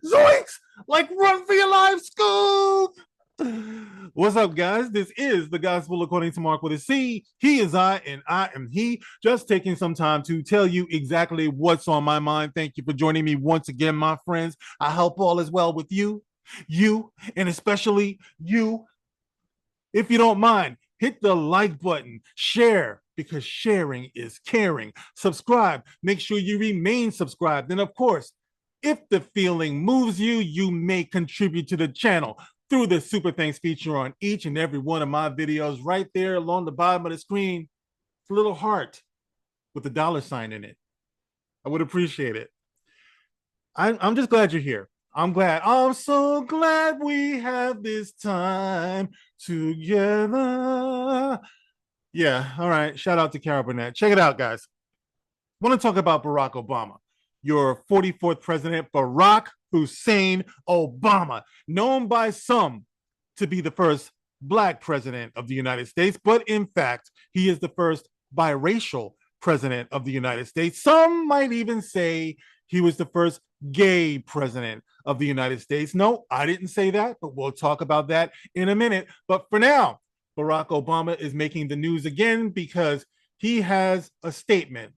Zoinks! Like run for your life, Scoop! What's up, guys? This is the Gospel according to Mark with a C. He is I, and I am he. Just taking some time to tell you exactly what's on my mind. Thank you for joining me once again, my friends. I hope all is well with you, and especially you. If you don't mind, hit the like button, share, because sharing is caring. Subscribe, make sure you remain subscribed. And of course, if the feeling moves you, you may contribute to the channel through the Super Thanks feature on each and every one of my videos right there along the bottom of the screen. It's a little heart with a dollar sign in it. I would appreciate it. I'm just glad you're here. I'm glad. I'm so glad we have this time together. Yeah, all right. Shout out to Carol Burnett. Check it out, guys. I want to talk about Barack Obama, your 44th president, Barack Hussein Obama, known by some to be the first Black president of the United States, but in fact, he is the first biracial president of the United States. Some might even say he was the first gay president of the United States. No, I didn't say that, but we'll talk about that in a minute. But for now, Barack Obama is making the news again because he has a statement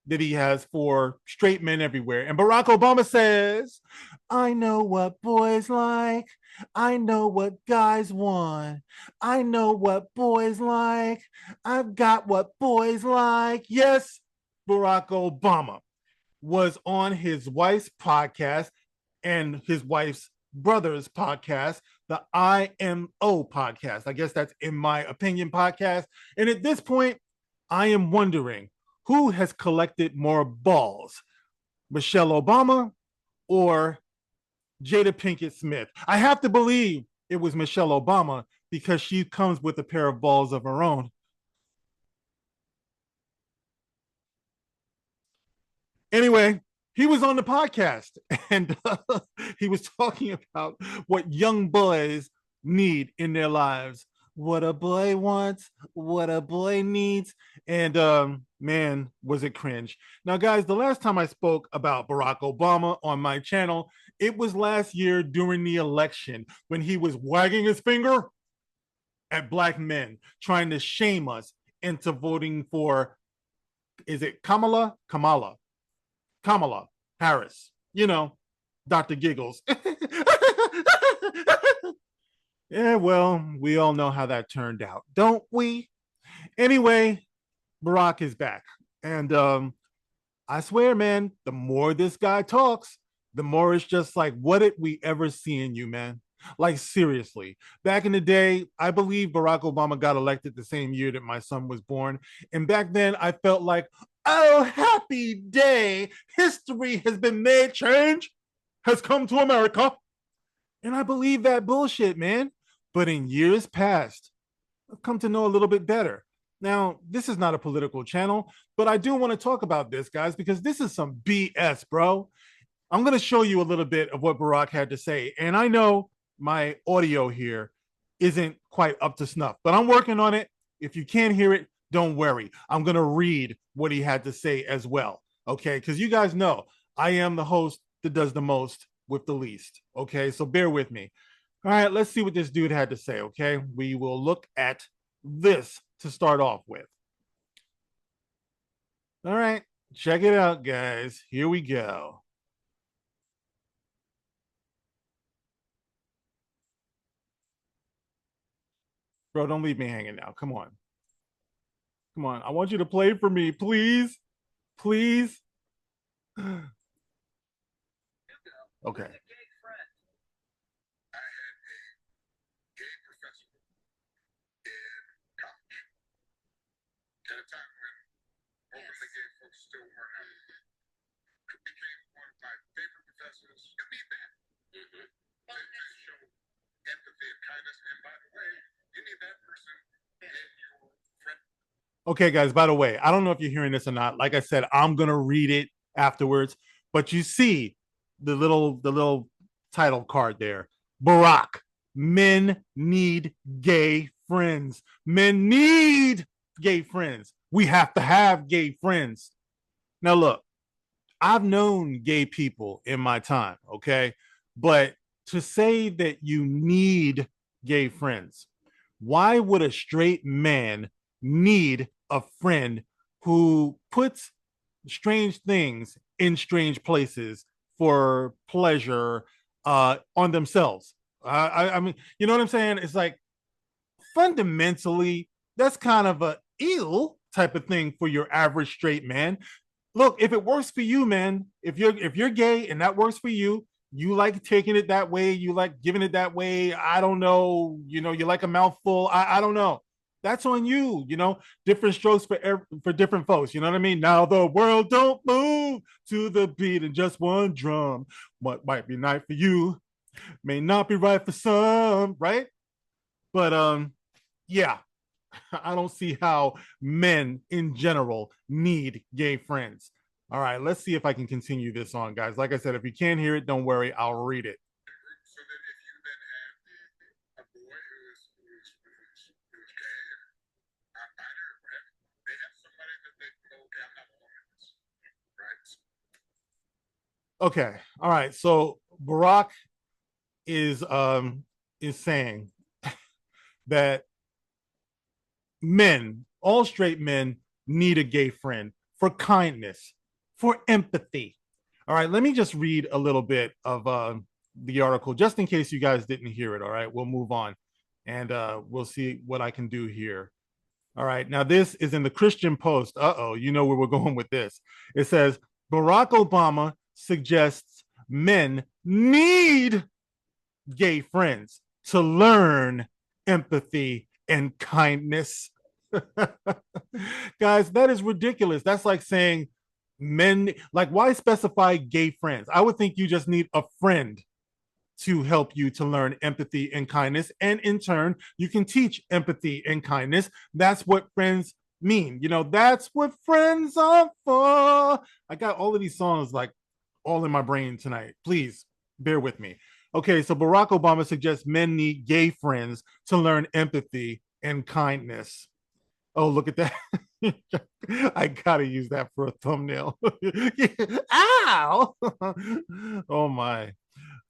that he has for straight men everywhere. And Barack Obama says, I know what boys like. I know what guys want. I know what boys like. I've got what boys like. Yes, Barack Obama was on his wife's podcast and his wife's brother's podcast, the IMO podcast. I guess that's In My Opinion podcast. And at this point, I am wondering who has collected more balls, Michelle Obama or Jada Pinkett Smith? I have to believe it was Michelle Obama because she comes with a pair of balls of her own. Anyway, he was on the podcast and he was talking about what young boys need in their lives, what a boy wants, what a boy needs. And man, was it cringe. Now, guys, the last time I spoke about Barack Obama on my channel, it was last year during the election when he was wagging his finger at Black men, trying to shame us into voting for, is it Kamala Harris, Dr. Giggles. Yeah, well, we all know how that turned out, don't we? Anyway, Barack is back. And I swear, man, the more this guy talks, the more it's just like, what did we ever see in you, man? Like, seriously. Back in the day, I believe Barack Obama got elected the same year that my son was born. And back then, I felt like, oh, happy day. History has been made. Change has come to America. And I believe that bullshit, man. But in years past, I've come to know a little bit better. Now, this is not a political channel, but I do want to talk about this, guys, because this is some BS, bro. I'm going to show you a little bit of what Barack had to say. And I know my audio here isn't quite up to snuff, but I'm working on it. If you can't hear it, don't worry. I'm going to read what he had to say as well. Okay. Because you guys know I am the host that does the most with the least. Okay. So bear with me. All right. Let's see what this dude had to say. Okay. We will look at this to start off with. All right. Check it out, guys. Here we go. Bro, don't leave me hanging now. Come on. Come on. I want you to play for me, please. Please. Okay. Okay, guys, by the way, I don't know if you're hearing this or not. Like I said, I'm going to read it afterwards, but you see the little title card there. Barack, men need gay friends. Men need gay friends. We have to have gay friends. Now look, I've known gay people in my time, okay? But to say that you need gay friends, why would a straight man need a friend who puts strange things in strange places for pleasure on themselves? I mean, you know what I'm saying? It's like fundamentally, that's kind of a ill type of thing for your average straight man. Look, if it works for you, man, if you're gay and that works for you, you like taking it that way, you like giving it that way. I don't know, you like a mouthful. I don't know. That's on you, different strokes for different folks. You know what I mean? Now the world don't move to the beat of just one drum. What might be right for you may not be right for some, right? But yeah, I don't see how men in general need gay friends. All right, let's see if I can continue this on, guys. Like I said, if you can't hear it, don't worry, I'll read it. So that if you then have a boy who's gay or non-binary or whatever, they have somebody that they can go, okay, I'm not alone in this, right? Okay, all right. So Barack is saying that men, all straight men, need a gay friend for kindness, for empathy. All right, let me just read a little bit of the article just in case you guys didn't hear it. All right, we'll move on and we'll see what I can do here. All right, now this is in the Christian Post. Uh-oh, you know where we're going with this. It says Barack Obama suggests men need gay friends to learn empathy and kindness. Guys, that is ridiculous. That's like saying men, like, why specify gay friends? I would think you just need a friend to help you to learn empathy and kindness. And in turn, you can teach empathy and kindness. That's what friends mean. That's what friends are for. I got all of these songs like all in my brain tonight. Please bear with me. Okay, so Barack Obama suggests men need gay friends to learn empathy and kindness. Oh, look at that. I gotta use that for a thumbnail. Ow! Oh my.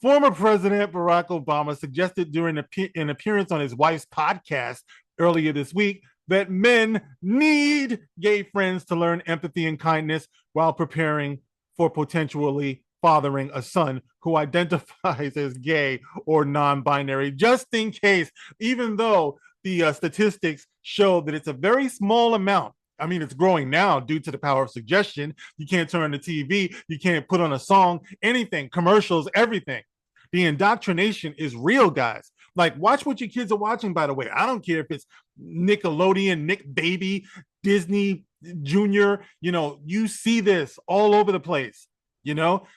Former President Barack Obama suggested during an appearance on his wife's podcast earlier this week that men need gay friends to learn empathy and kindness while preparing for potentially fathering a son who identifies as gay or non binary, just in case, even though the statistics show that it's a very small amount. I mean, it's growing now due to the power of suggestion. You can't turn on the TV, you can't put on a song, anything, commercials, everything. The indoctrination is real, guys. Like, watch what your kids are watching, by the way. I don't care if it's Nickelodeon, Nick Baby, Disney Junior. You see this all over the place.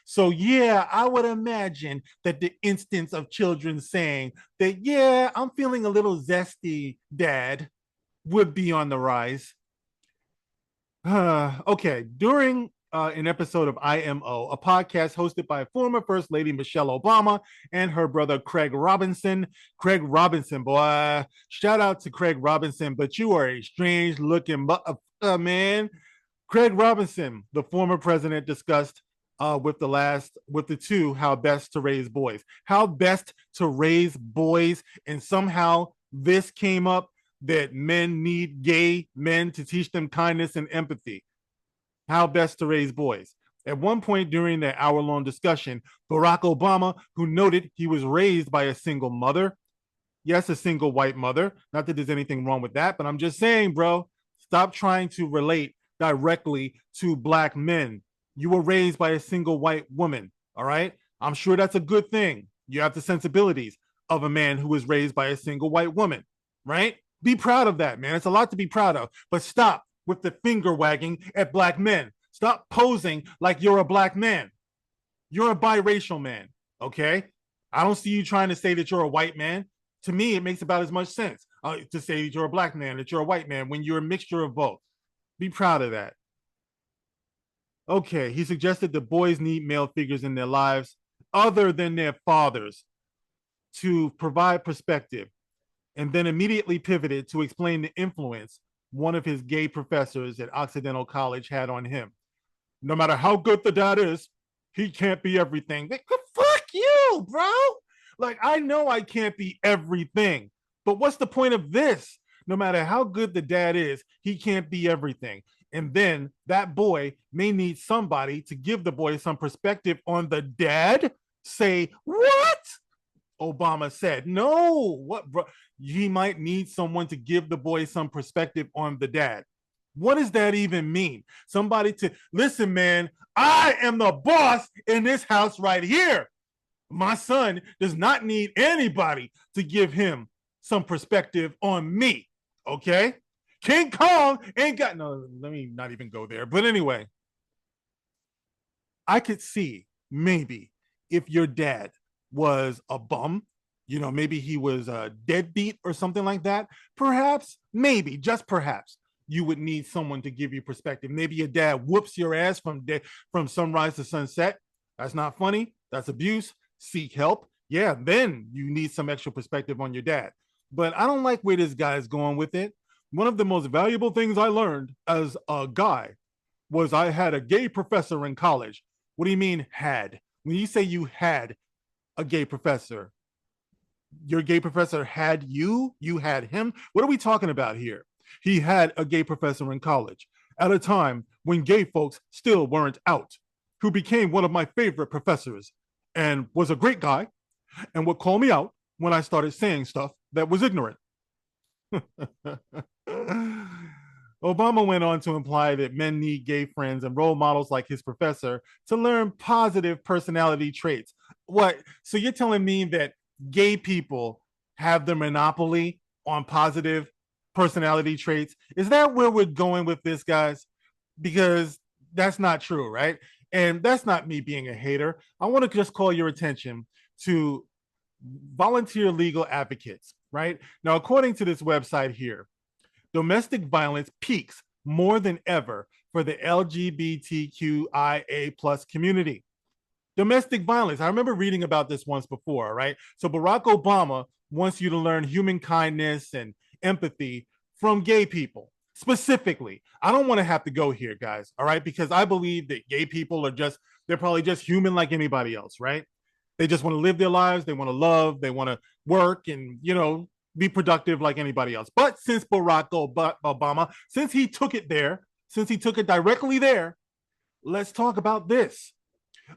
So yeah, I would imagine that the instance of children saying that, yeah, I'm feeling a little zesty, dad, would be on the rise. Okay, during an episode of IMO, a podcast hosted by former First Lady Michelle Obama and her brother Craig Robinson. Craig Robinson, boy, shout out to Craig Robinson, but you are a strange looking man. Craig Robinson, the former president, discussed with the two how best to raise boys, and somehow this came up that men need gay men to teach them kindness and empathy. How best to raise boys. At one point during the hour-long discussion, Barack Obama, who noted he was raised by a single mother, yes, a single white mother, not that there's anything wrong with that, but I'm just saying, bro, stop trying to relate directly to black men. You were raised by a single white woman, all right? I'm sure that's a good thing. You have the sensibilities of a man who was raised by a single white woman, right? Be proud of that, man. It's a lot to be proud of, but stop with the finger wagging at black men. Stop posing like you're a black man. You're a biracial man, okay? I don't see you trying to say that you're a white man. To me, it makes about as much sense to say that you're a black man, that you're a white man, when you're a mixture of both. Be proud of that. Okay, he suggested that boys need male figures in their lives other than their fathers to provide perspective, and then immediately pivoted to explain the influence one of his gay professors at Occidental College had on him. no matter how good the dad is, he can't be everything. Like, fuck you, bro. Like, I know I can't be everything, but what's the point of this? No matter how good the dad is, he can't be everything. And then that boy may need somebody to give the boy some perspective on the dad. Say, what? Obama said, no, what, bro? He might need someone to give the boy some perspective on the dad. What does that even mean? Somebody to listen, man. I am the boss in this house right here. My son does not need anybody to give him some perspective on me. Okay. King Kong ain't got no, let me not even go there. But anyway, I could see maybe if your dad was a bum, you know, maybe he was a deadbeat or something like that, perhaps, maybe, just perhaps, you would need someone to give you perspective. Maybe your dad whoops your ass from sunrise to sunset. That's not funny. That's abuse. Seek help. Yeah, then you need some extra perspective on your dad. But I don't like where this guy is going with it. One of the most valuable things I learned as a guy was I had a gay professor in college. What do you mean had? When you say you had a gay professor, your gay professor had you had him. What are we talking about here? He had a gay professor in college at a time when gay folks still weren't out, who became one of my favorite professors and was a great guy and would call me out when I started saying stuff that was ignorant. Obama went on to imply that men need gay friends and role models like his professor to learn positive personality traits. What? So you're telling me that gay people have the monopoly on positive personality traits? Is that where we're going with this, guys? Because that's not true, right? And that's not me being a hater. I want to just call your attention to volunteer legal advocates, right? Now, according to this website here, domestic violence peaks more than ever for the LGBTQIA plus community. Domestic violence. I remember reading about this once before, right? So Barack Obama wants you to learn human kindness and empathy from gay people specifically. I don't want to have to go here, guys, all right? Because I believe that gay people are just, they're probably just human like anybody else, right? They just want to live their lives. They want to love. They want to work and, you know, be productive like anybody else. But since Barack Obama, since he took it there, since he took it directly there, let's talk about this.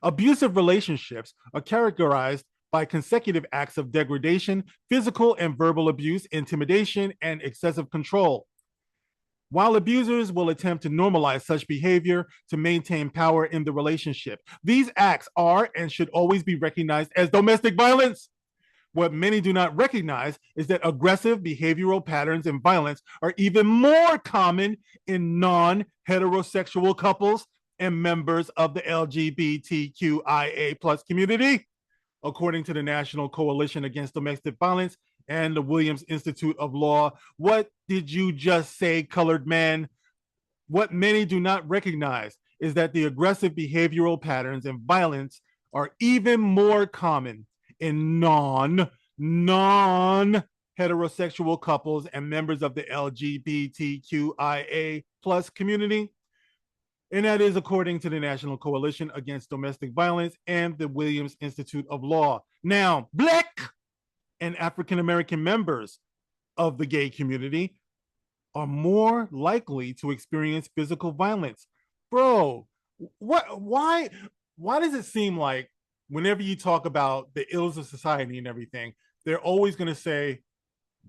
Abusive relationships are characterized by consecutive acts of degradation, physical and verbal abuse, intimidation, and excessive control. While abusers will attempt to normalize such behavior to maintain power in the relationship, these acts are and should always be recognized as domestic violence. What many do not recognize is that aggressive behavioral patterns and violence are even more common in non-heterosexual couples and members of the LGBTQIA plus community. According to the National Coalition Against Domestic Violence and the Williams Institute of Law. What did you just say, colored man? What many do not recognize is that the aggressive behavioral patterns and violence are even more common in non heterosexual couples and members of the LGBTQIA plus community. And that is according to the National Coalition Against Domestic Violence and the Williams Institute of Law. Now, Black and African American members of the gay community are more likely to experience physical violence. Bro, why does it seem like whenever you talk about the ills of society and everything, they're always going to say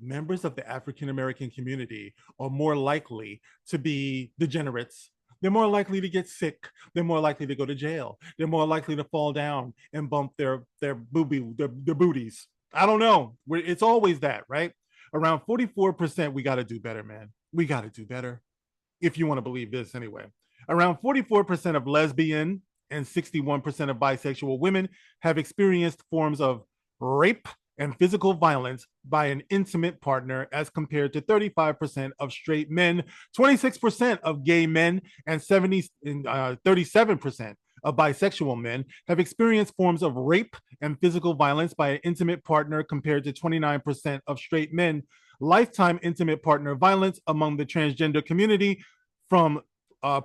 members of the African American community are more likely to be degenerates. They're more likely to get sick. They're more likely to go to jail. They're more likely to fall down and bump their booties. I don't know. It's always that, right? Around 44%, we got to do better, man. We got to do better. If you want to believe this anyway. Around 44% of lesbian and 61% of bisexual women have experienced forms of rape and physical violence by an intimate partner, as compared to 35% of straight men, 26% of gay men, and 37% of bisexual men have experienced forms of rape and physical violence by an intimate partner, compared to 29% of straight men. Lifetime intimate partner violence among the transgender community from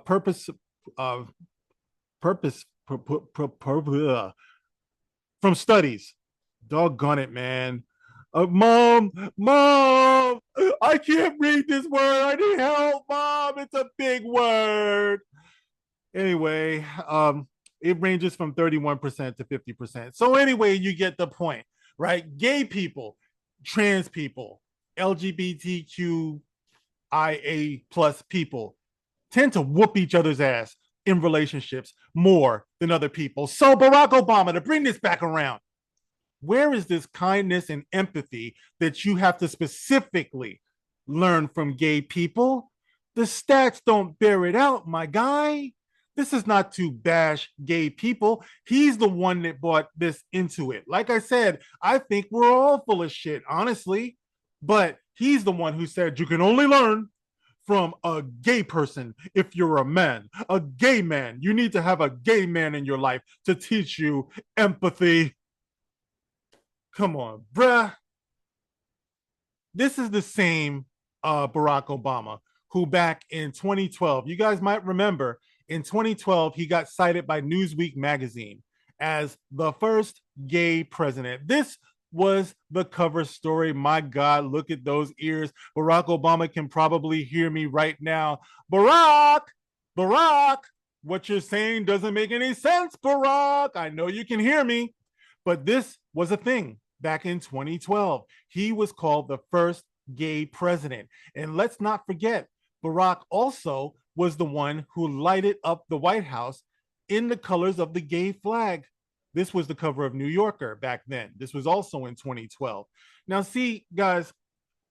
purpose of purpose from studies. Doggone it, man. Mom, I can't read this word. I need help, Mom. It's a big word. Anyway, it ranges from 31% to 50%. So anyway, you get the point, right? Gay people, trans people, LGBTQIA plus people tend to whoop each other's ass in relationships more than other people. So Barack Obama, to bring this back around, where is this kindness and empathy that you have to specifically learn from gay people? The stats don't bear it out, my guy. This is not to bash gay people. He's the one that brought this into it. Like I said, I think we're all full of shit, honestly. But he's the one who said you can only learn from a gay person if you're a man, a gay man. You need to have a gay man in your life to teach you empathy. Come on, bruh. This is the same Barack Obama who back in 2012, you guys might remember, in 2012, he got cited by Newsweek magazine as the first gay president. This was the cover story. My God, look at those ears. Barack Obama can probably hear me right now. Barack, what you're saying doesn't make any sense, Barack. I know you can hear me, but this was a thing back in 2012. He was called the first gay president. And let's not forget, Barack also was the one who lighted up the White House in the colors of the gay flag. This was the cover of New Yorker back then. This was also in 2012. Now, see, guys,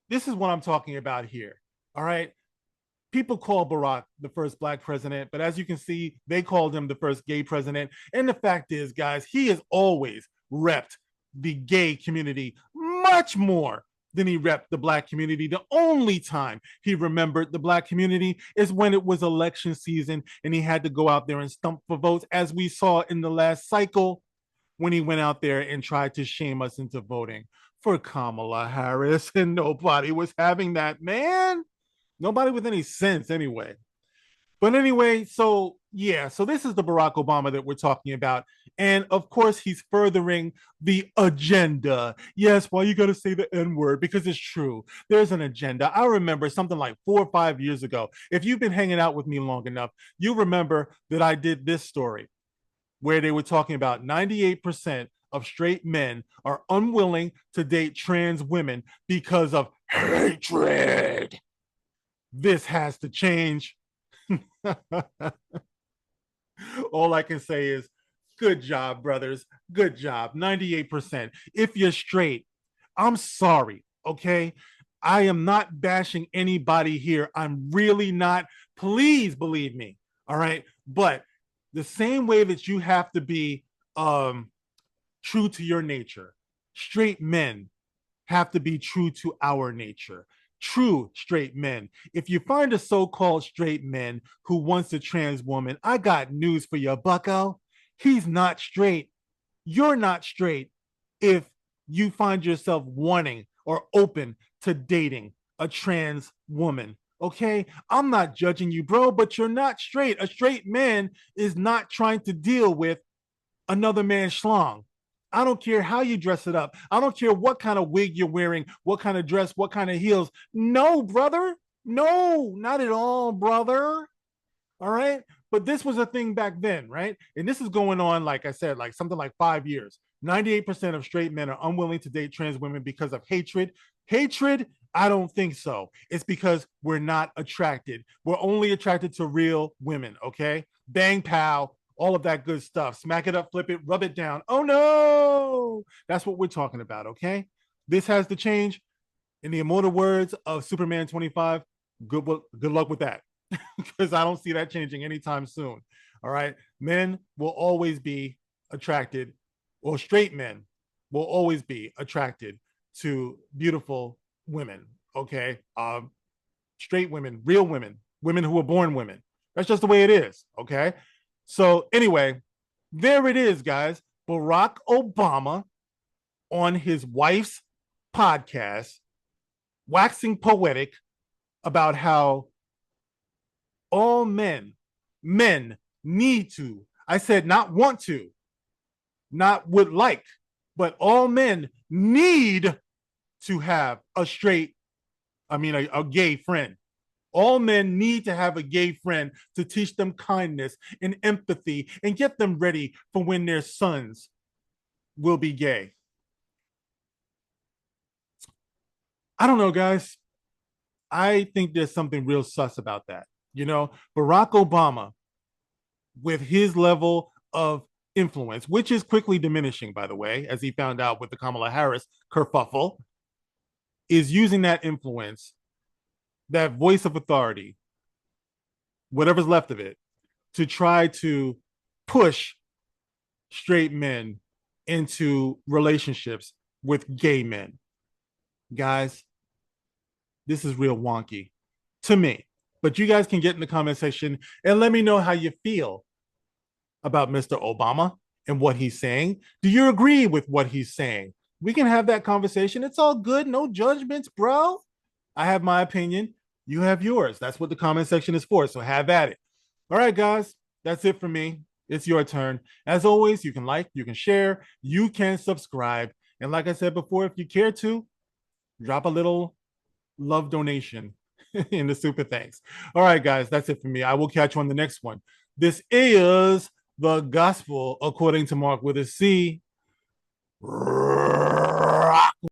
this is what I'm talking about here. All right. People call Barack the first black president, but as you can see, they called him the first gay president. And the fact is, guys, he has always repped the gay community much more than he repped the black community. The only time he remembered the black community is when it was election season and he had to go out there and stump for votes, as we saw in the last cycle when he went out there and tried to shame us into voting for Kamala Harris. And nobody was having that, man. Nobody with any sense anyway. But anyway, so yeah, so this is the Barack Obama that we're talking about. And of course, he's furthering the agenda. Yes, why you got to say the N word? Because it's true. There's an agenda. I remember something like 4 or 5 years ago. If you've been hanging out with me long enough, you remember that I did this story where they were talking about 98% of straight men are unwilling to date trans women because of hatred. This has to change. All I can say is good job, brothers. Good job. 98%. If you're straight, I'm sorry. Okay. I am not bashing anybody here. I'm really not. Please believe me. All right. But the same way that you have to be true to your nature, straight men have to be true to our nature. True straight men. If you find a so-called straight man who wants a trans woman, I got news for you, bucko. He's not straight. You're not straight if you find yourself wanting or open to dating a trans woman. Okay, I'm not judging you, bro, but you're not straight. A straight man is not trying to deal with another man's schlong. I don't care how you dress it up. I don't care what kind of wig you're wearing, what kind of dress, what kind of heels. No, brother. No, not at all, brother. All right. But this was a thing back then, right? And this is going on, like I said, like something like 5 years. 98% of straight men are unwilling to date trans women because of hatred. Hatred, I don't think so. It's because we're not attracted. We're only attracted to real women, okay? Bang, pow, all of that good stuff. Smack it up, flip it, rub it down. Oh no, that's what we're talking about, okay? This has to change. In the immortal words of Superman 25, good luck with that, because I don't see that changing anytime soon. All right, men will always be attracted, or straight men will always be attracted to beautiful women. Okay, straight women, real women, women who are born women. That's just the way it is. Okay. So anyway, there it is, guys. Barack Obama on his wife's podcast, waxing poetic about how all men need to I said not want to, not would like, but all men need to have a gay friend. All men need to have a gay friend to teach them kindness and empathy and get them ready for when their sons will be gay. I don't know, guys. I think there's something real sus about that. Barack Obama, with his level of influence, which is quickly diminishing, by the way, as he found out with the Kamala Harris kerfuffle, is using that influence, that voice of authority, whatever's left of it, to try to push straight men into relationships with gay men. Guys, this is real wonky to me. But you guys can get in the comment section and let me know how you feel about Mr. Obama and what he's saying. Do you agree with what he's saying? We can have that conversation. It's all good. No judgments, bro. I have my opinion. You have yours. That's what the comment section is for. So have at it. All right, guys. That's it for me. It's your turn. As always, you can like, you can share, you can subscribe. And like I said before, if you care to, drop a little love donation in the super thanks. All right, guys. That's it for me. I will catch you on the next one. This is the gospel according to Mark with a C.